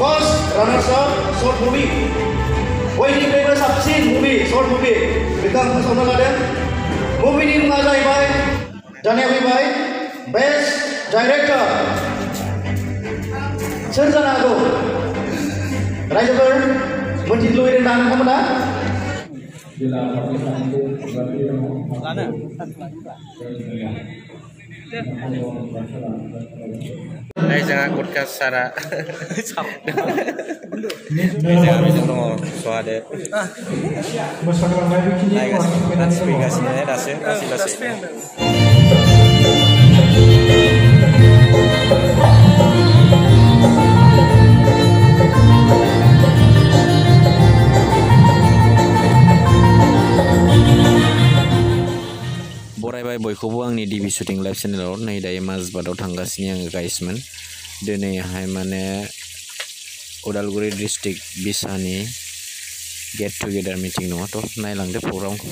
First runners-up short movie. बयनिफ्रायबो साबसिन movie short movie बेखौ आं फोसावनो लादों। मुभिनि मुङा जाहैबाय दानिया फैबाय बेस्ट डाइरेक्टर। सोर जानो हागौ रायजोफोर मोनथिनो लुबैदों दा नोंथांमोना? जोंहा गदका सारा जोंहा बेजों दङ सहादो फैगासिनो दासो लासै लासै बरायबाय बयखौबो आंनि डिभि शुटिं लाइभ चेनेलाव। नै दायो माजबादाव थांगासिनो आङो गाइसमोन। दिनैहाय माने उदालगुरि डिस्ट्रिक्ट बिसानि गेट टुगेदार मिटिं दङ थ' नायलांदो प्रग्रामखौ।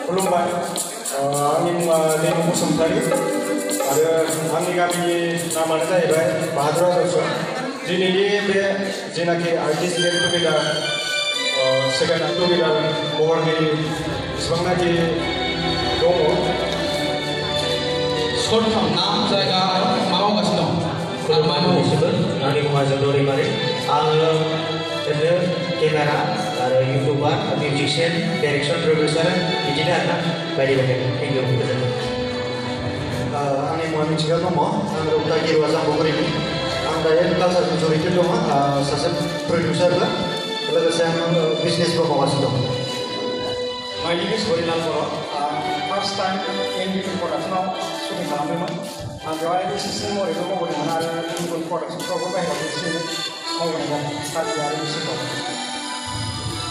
खुलुमबाय आंनि मुङा देनु बसुमतारी आरो आंनि गामिनि नामानो जाहैबाय बाहादुरा जौसन। दिनैनि बे जेनाखि artist gate together second together महरनि जेसेबांनाखि दङ सर्टथाम नाम जायगा मा मावगासिनो दं? खुलुमबाय नोंनिसिमबो। आंनि मुङा जोंदर दैमारि। आङो ओरैनो केमेरा आरो इउटुबार मिउजिशियान डाइरेक्सन प्रडिउसार बिदिनो आरोना बायदि बायदि। थेंक इउ गोजोन्थों। आंनि मुङा मिथिगा ब्रह्म। आं रौता गिरुवा जाम्बुगुरिनि। आं दायो कालसारजों जड़ित दङ सासे प्रडिउसारबो लोगोसे आं बिजनेसबो मावगासिनो दं। My name is Horilaal Bora. First time NDT प्रडाक्सनाव शुटिं खालामदोंमोन। आं बेवहाय एसिस्टेन्ट महरैबो मावबोदोंमोन आरो गुबुन प्रडाक्सनफ्रावबो बाहेरायाव एसे मावबोनाय जादों सार्भे आरो मिसिनफ्राव।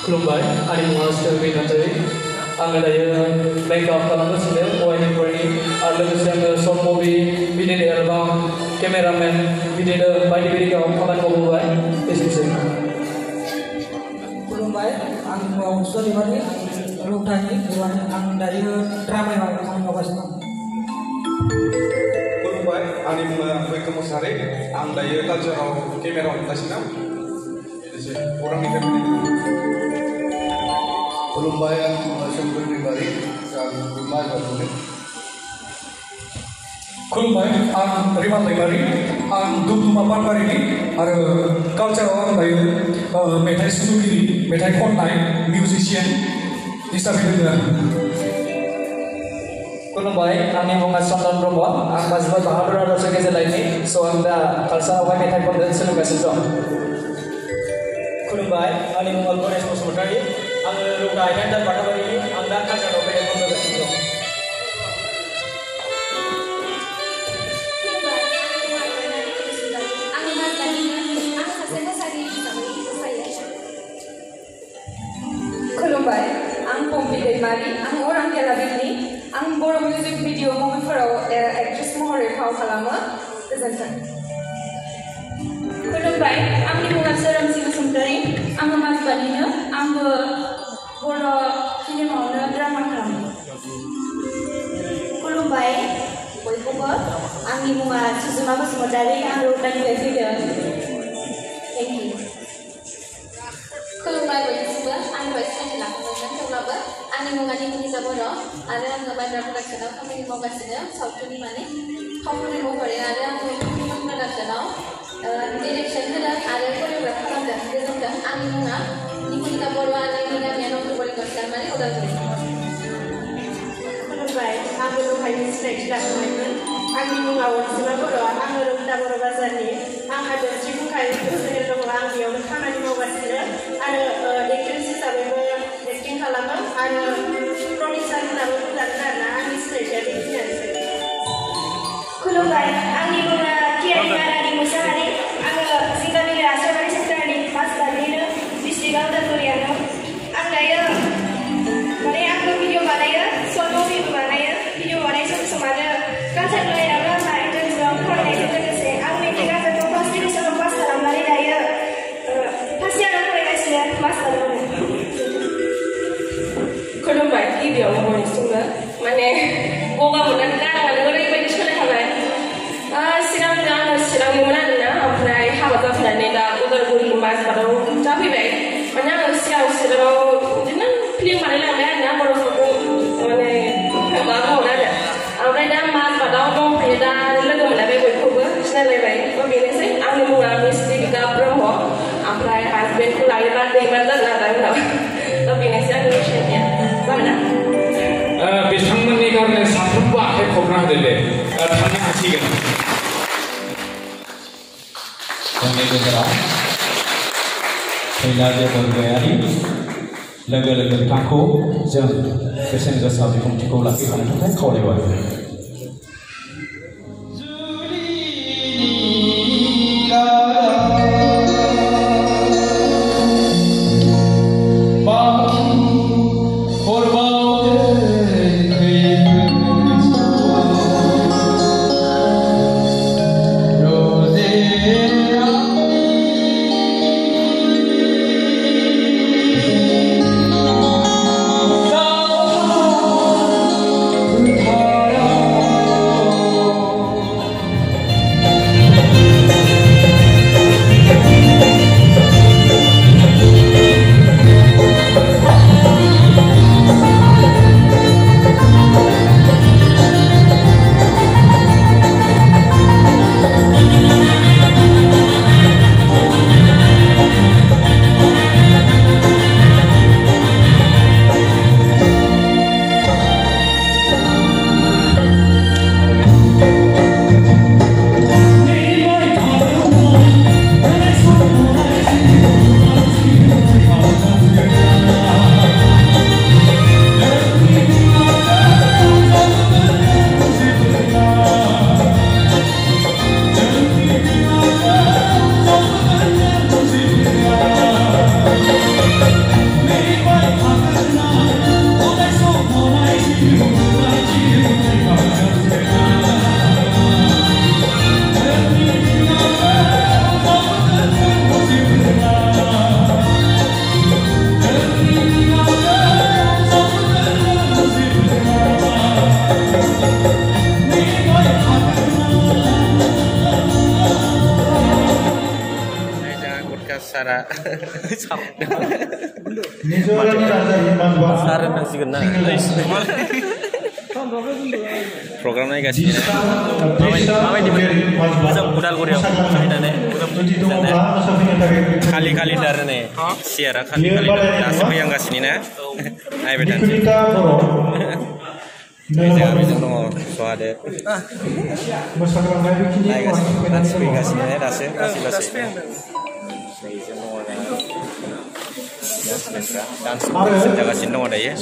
खुलुमबाय आंनि मुङा सेल्फि नार्जारि। आङो दायो मेकआप खालामगासिनो बयनिफ्रायनि आरो लोगोसे आङो शर्ट मुभि बिदिनो एलबाम केमेरामेन बिदिनो बायदि बायदियाव खामानि मावबोबाय। एसेनोसै। खुलुमबाय आंनि मुङा अनसुला दैमारि रौतानि आं दायो ड्रामायाव खामानि मावगासिनो दं। खुलुमबाय आंनि मुङा बैखो मुसाहारि। आं दायो कालचाराव केमेरा हमगासिनो दं। एसेनोसै खौरांनिफ्राय खुलुमबाय आं सोमदोन दैमारि। आं माजबादनि। खुलुमबाय आं रिमान दैमारि। आं दुमदुमा पानबारिनि आरो कालचाराव आं दायो मेथाइ सुजुगिरि मेथाइ खननाय मिउजिशियान हिसाबै दङ आरो। खुलुमबाय आंनि मुङा चन्दन ब्रह्म। आं माजबाद बाहादुर आदर्श गेजेरलाइनि स' आं दा कालचारावहाय मेथाइ खननो सोलोंगासिनो दं। खुलुमबाय आंनि मुङा गणेश बसुमतारी। आङो रौता आइलेण्डार बाटाबारिनि। आं दा कालचाराव मेथाइ खनगासिनो दं। खुलुमबाय आं पम्पि दैमारि। आं अरां गेलारिनि। आं बर' मिउजिक भिडिअ मुभिफोराव एक्ट्रेस महरै फाव खालामो। गोजोन्थों। खुलुमबाय आंनि मुङा सोरांसि बसुमतारी। आङो माजबादनिनो। आंबो बर' फिल्मावनो ड्रामा खालामो। खुलुमबाय बयखौबो। आंनि मुङा सुजुमा बसुमतारी। आं रौतानिफ्राय फैदों। Thank you. खुलुमबाय बयनिसिमबो। आं दहाय सिनायथि लाखांदोंमोन थेवब्लाबो आंनि मुङा निमनिजा बर' आरो आङो बायदा प्रडाक्सनाव खामानि मावगासिनो सावथुननि माने फावखुंग्रि महरै आरो आङो प्रडाक्सनाव डिरेक्सन होदों आरो करिय'ग्राफ खालामदों। गोजोन्थों। आंनि मुङा निमनिजा बर' आरो आंनि गामिया नंगुबारि Bagaimana udah tulis? Baik, aku Nuhayni Sinaiki lakukan. Aku mengawal semua orang. Aku rendah berbahasa ni. Aku ada cium kain terus orang yang berkamar di bawah sini. Ada agensi sampai acting kalama. Ada produser sampai berlana. Aku Sinaiki di sini. Kulumbai, aku mengenai kiara di Musahari. Aku singgah di rasa dari sekarang pas tadi distrik Alta Turiano. Aku daya. Mari aku video mana ya? Soal video mana ya? Video mana itu semuanya kan saya mulai dalam saya itu juga mulai itu saya. Aku ini kan satu pasti bisa lepas dalam hari raya. Pasti ada mulai sudah lepas dalam. Kalau baik video mau juga, mana boga muda kan ada orang yang sekolah habai. Siram mula na apply habat apply dah udah guri mas baru tapi baik. Mana siram dengan film mana lah na baru mana baru ada. Awalnya dah mas baru dong dah lagu mana baik kubur senang baik. Kau bilang sih, aku mula mesti juga promo apply husband ku lagi pada ibadah lah tahu. Kau bilang sih aku mestinya. Mana? बिथांमोननि कारणे साफ्रोमबो आखाइ खबना होदो दे थांनो हासिगोन जोंनि गेजेराव फैलाजे बरगयारि लोगो लोगो बिथांखौ जों बेसेन गोसा बिबुंथिखौ लाखिफानो थाखाय खावलायबाय Sarah. Sarah masih kena. Program naik kasih. Mama di mana? Udalguri aku. Kali-kali darne. Siara kali-kali darne. Asal yang kasih ni na. Ayo betul. Jangan dong soade. Ayo kasih ni na. Kasih. Dan jaga sindong ada ya.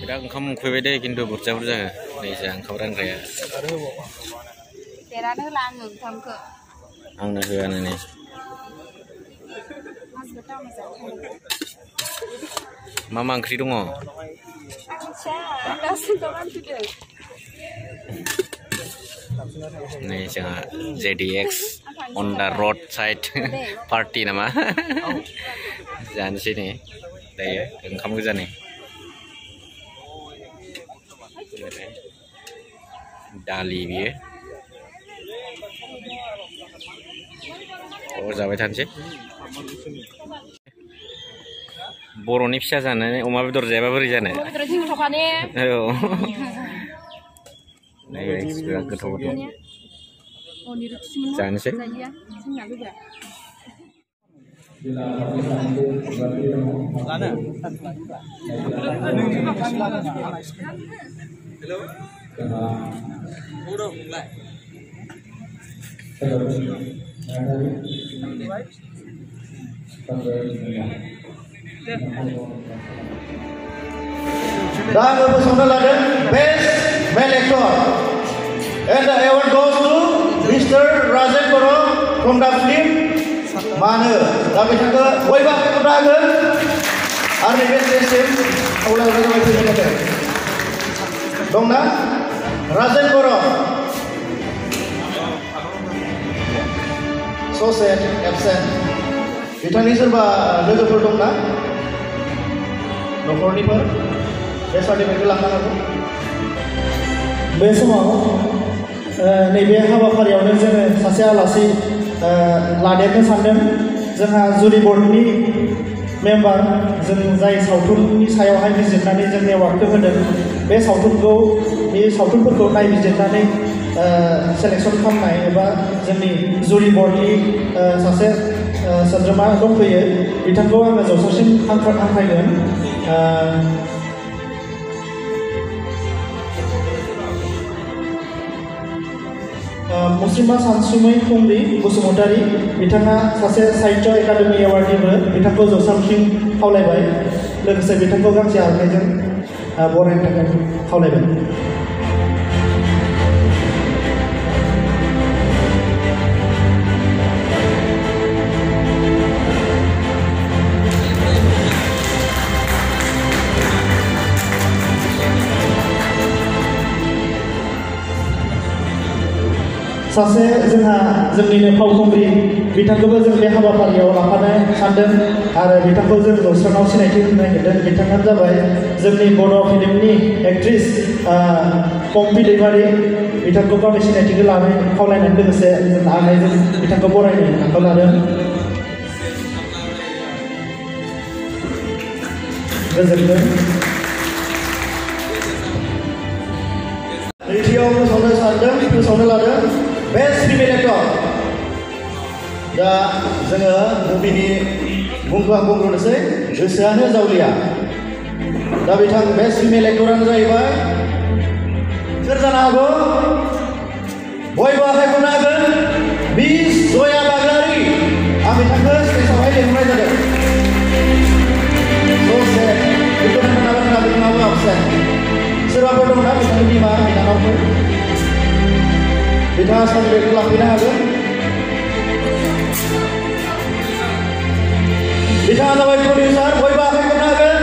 दा ओंखाम उखैबाय दे खिन्थु बुरजा बुरजा नै जा ओंखाम रानग्राया देरानो होला आङो ओंखामखौ आंनो होआनो नै मा मा ओंख्रि दङ नै जोंहा JDX on the road side party nama जानोसै नै दायो ओंखाम गोजा नै दालि बियो जाबाय थानोसै बर'नि फिसा जानानै अमा बेदर जायाबा बोरै जानो औ नै बिराद गोथाव गोथाव जानोसै दा आङो फोसावना लादों best male actor and the award goes to Mr. Rajan Boro from the film Mana. दा बिथांखौ बयबो आखाइखौ होगोन आरो नैबे स्टेजसिम खावलायहरनाय जाबाय फैनो थाखाय दंना राजेन बर' ससे एबसेन्ट बिथांनि सोरबा लोगोफोर दंना न'खरनिफोर बे सार्टिफिकेटखौ लांनो हागौ बे समाव नैबे हाबाफारियावनो जोङो सासे आलासि लादेरनो सानदों जोंहा जुरि बर्डनि मेम्बार जों जाय सावथुननि सायावहाय बिजिरनानै जों एवार्डखौ होदों बे सावथुनफोरखौ नायबिजिरनानै सेलेक्सन खालामनाय एबा जोंनि जुरि बर्डनि सासे सोद्रोमा दंफैयो बिथांखौ आङो जौसांसिम हांख्रायगोन मुस्लिमा सानसुमै खुंग्रि बसुमतारी बिथाङा सासे साहित्य एकाडेमि एवार्डनिबो बिथांखौ जौसांसिम खावलायबाय लोगोसे बिथांखौ गांसे आर'नाइजों बरायनो थाखाय खावलायबाय सासे जोंहा जोंनिनो फावखुंग्रि बिथांखौबो जों बे हाबाफारियाव लाफानो सानदों आरो बिथांखौ जों जौस्राङाव सिनायथि होनो नागिरदों बिथाङानो जाबाय जोंनि बर' फिल्मनि एक्ट्रिस पम्पि दैमारि बिथांखौ गावनि सिनायथिखौ लानो खावलायनायजों लोगोसे जों आर'नाइजों बिथांखौ बरायनो आखायाव लादों गोजोनथों नैथियाव फोसावनो लादों बेस्ट फिमेल एक्टर दा जोङो मुभिनि मुंखौ आं बुंग्रोनोसै गोसोआनो जावलिया दा बिथां बेस्ट फिमेल एक्टरानो जाहैबाय सोर जानो हागौ बयबो आखाइखौनो होगोन मिस जया बाग्लारि आं बिथांखौ स्टेजआवहाय लिंहरनाय जादों ससे बिथांमोनाबो बिथाङाबो आपसेन्ट सोरबाफोर दंना बिथांनि बिमा बिनानावफोर बिथाङा सार्टिफिकेटखौ लांफैनो हागोन बिथाङा जाबाय प्रडिउसार बयबो आखाइखौनो हागोन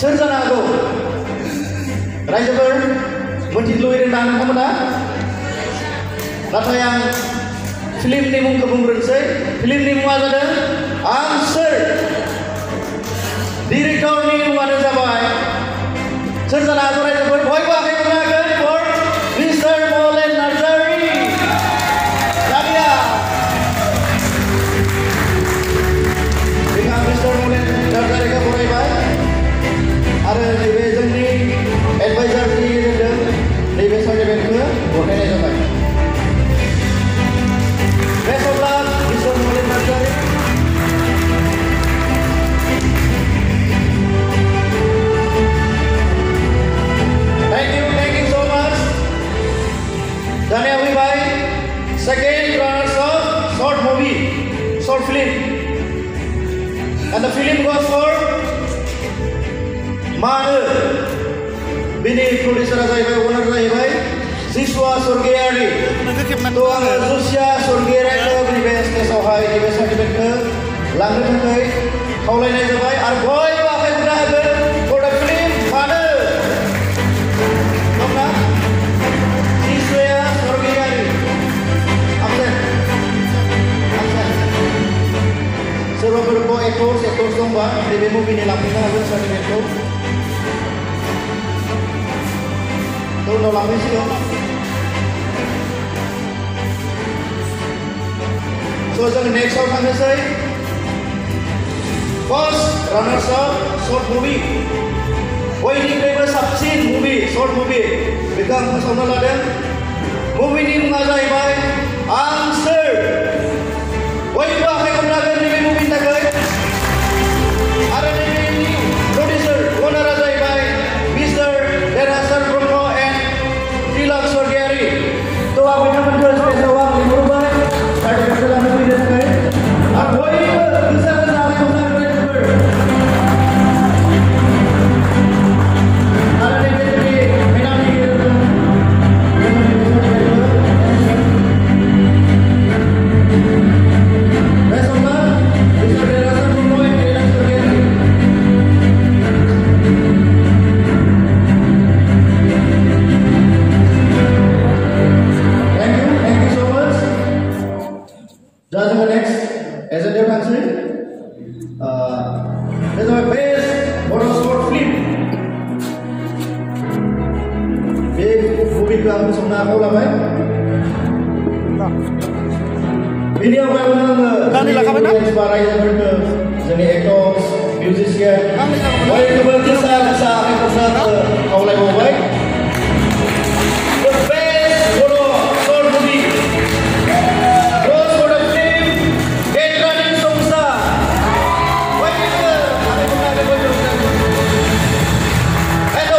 सोर जानो हागौ रायजोफोर मोनथिनो लुबैदों ना नोंथांमोना नाथाय आं फिल्मनि मुंखौ बुंग्रोनोसै फिल्मनि मुङा जादों आं सोर डिरेक्टरनि मुङानो जाबाय सोर जानो हागौ रायजोफोर बयबो आखाइ हमनो हागोन फर मिस्टार मलेन नार्जारि दानिया जोंहा मिस्टार मलेन नार्जारिखौ बरायबाय आरो नैबे जोंनि एडभाइजारनि गेजेरजों नैबे सार्टिफिकेटखौ गथायनाय जाबाय बेस्ट अफ लाक मिस्टार Malen Narzary Thank you so much. Dania Bhai, second runners of short movie, short film, and the film was for Manu. Bini producer Azai owner Azai Siswa Surgeyari. तो आङो जुसिया surgeyariखौ best केसावहाय nैबे सार्टिफिकेटखौ लांनो थाखाय खावलायनाय जाबाय आरो बयबो आखाइ हमनो हागोन for the film Manu. Siswa Surgeyari. Absen. Sourbafour actors dongबा nैबे मुभिनि लांफैनो हागोन सार्टिफिकेटखौ तो उनाव लांफैसिगोन so जों नेक्स्टआव थांनोसै first runners of short movie बयनिख्रुइबो साबसिन मुभि शर्ट मुभि बेखौ आं फोसावनो लादों मुभिनि मुङा जाहैबाय आं सोर बयबो आखाइ हमनो हागोन नैबे मुभिनि थाखाय आरो नैबेनि प्रडिउसार अनारा जाहैबाय मिस्टार देरहासार ब्रह्म एन्ड तिलक स्वर्गयारि तो आं बिथांमोनखौ स्टेजआव आं लिंहरबाय सार्टिफिकेट लानो फैनो थाखाय आरो बयबो गोसा गोसा आखाइ हमनो हागोन आरो नैबे जोंनि मेडामनि गेजेरजों Best of luck, Mr. Derasan Brahmo and Tilak Surgeyari. Thank you so much. Judging the next agenda country, there's our best motor sport film. Ini movie yang bersama aku lah, baik. Ini apa yang jadi actors, musician, baik keberkisa bisa kau lagi baik. The best short movie, goes for the film Get Running Songsa. Baik kita, and the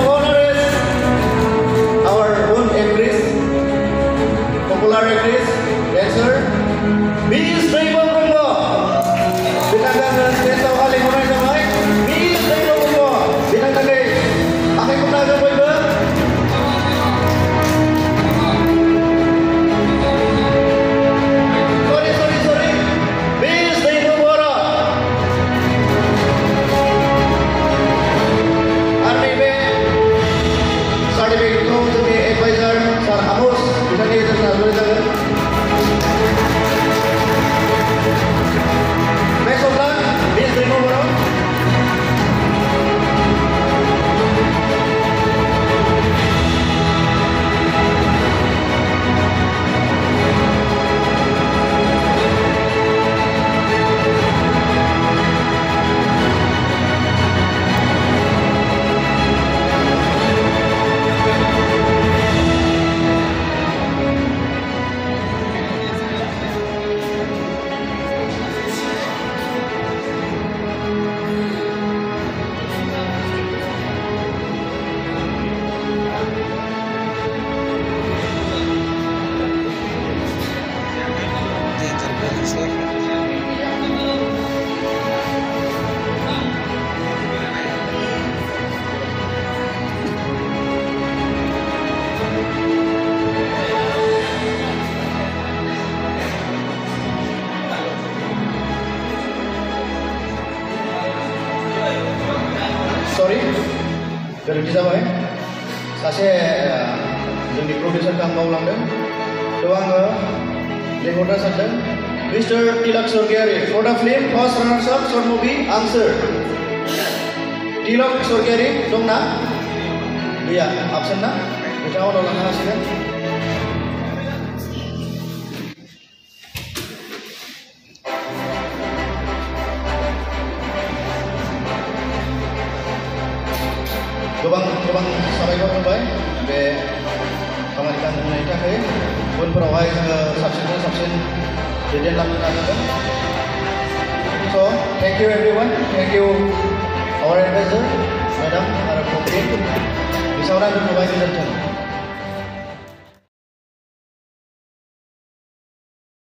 honor is our own actress. Popular actress, dancer, Miss Rainbow Brahmo. Binanggang stage awal yang mulai sampai Miss Rainbow Brahmo. गोरोन्थि जाबाय सासे जोंनि प्रडिउसारखौ आं बावलांदों थ' आङो लिंहरनो सानदों mister Tilak Swargiary for the film first runners up short movie आंसोर तिलक स्वर्गियारि दं ना गैया आपसेन्ट ना बिथाङा उनाव लांनो हासिगोन गोबां साबायखर होबाय बे खामानिखौ आं मावनायनि थाखाय उनफोरावहाय जोङो साबसिननिफ्राय साबसिन दैदेनलांनो नाजागोन स' thank you everyone thank you our advisor madam आरो कमिटि बिसावराय दोनथ'बाय गोजोन्थों